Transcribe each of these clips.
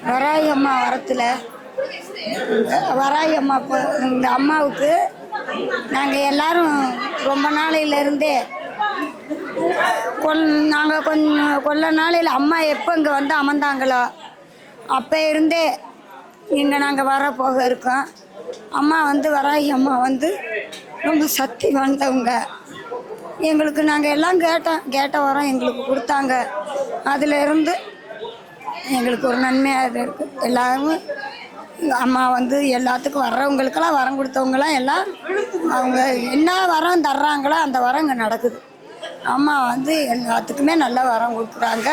வராயி அம்மா வரத்தில் வராயி அம்மா இந்த அம்மாவுக்கு நாங்கள் எல்லாரும் ரொம்ப நாளையிலேருந்தே நாங்கள் கொஞ்சம் கொல்ல நாளையில் அம்மா எப்போ இங்கே வந்து அமர்ந்தாங்களோ அப்போ இருந்தே இங்கே நாங்கள் வர போக இருக்கோம். அம்மா வந்து வராகி அம்மா வந்து ரொம்ப சக்தி வாய்ந்தவங்க. எங்களுக்கு நாங்கள் எல்லாம் கேட்ட வரோம் எங்களுக்கு கொடுத்தாங்க. அதிலிருந்து எங்களுக்கு ஒரு நன்மையாக இருக்குது. எல்லாரும் அம்மா வந்து எல்லாத்துக்கும் வர்றவங்களுக்கெல்லாம் வரம் கொடுத்தவங்களாம் எல்லாம் அவங்க என்ன வரம் தர்றாங்களோ அந்த வரம் இங்கே நடக்குது. அம்மா வந்து எல்லாத்துக்குமே நல்ல வரம் கொடுக்குறாங்க.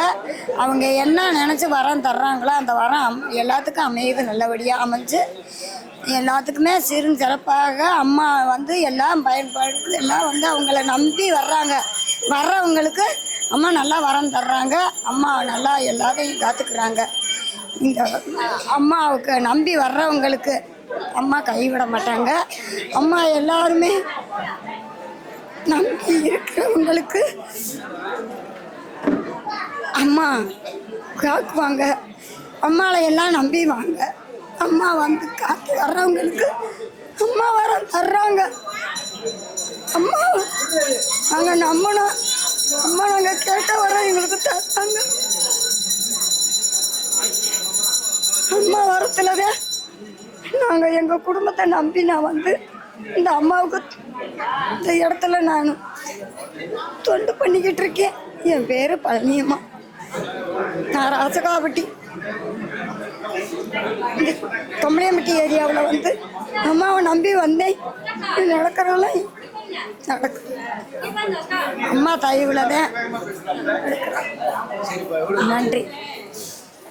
அவங்க என்ன நினச்சி வரம் தர்றாங்களோ அந்த வரம் எல்லாத்துக்கும் அமையுது. நல்லபடியாக அமைஞ்சு எல்லாத்துக்குமே சிறப்பாக அம்மா வந்து எல்லாம் பயன்படுது. எல்லாம் வந்து அவங்கள நம்பி வர்றவங்களுக்கு அம்மா நல்லா வரம் தர்றாங்க. அம்மா நல்லா எல்லாத்தையும் காத்துக்கிறாங்க. இந்த அம்மாவுக்கு நம்பி வர்றவங்களுக்கு அம்மா கைவிட மாட்டாங்க. அம்மா எல்லாருமே நம்பி இருக்கிறவங்களுக்கு அம்மா காக்குவாங்க. அம்மாவை எல்லாம் நம்பிவாங்க. அம்மா வந்து காத்து வர்றவங்களுக்கு அம்மா வரம் தர்றாங்க. அம்மா நாங்கள் நம்பணும். அம்மா நாங்கள் கேட்ட வரம் எங்களுக்கு தர்றாங்க. அம்மா வரத்துல தான் நாங்கள் எங்கள் குடும்பத்தை நம்பி நான் வந்து இந்த அம்மாவுக்கு இந்த இடத்துல நான் தொண்டு பண்ணிக்கிட்டு இருக்கேன். என் பேர் பழனியம்மா. நான் ராசகாப்பட்டி இந்த தொம்பளையம்பட்டி ஏரியாவில் வந்து அம்மாவை நம்பி வந்தேன். நடக்கிறதெல்லாம் நடக்கும். அம்மா தயவுல தான். நன்றி.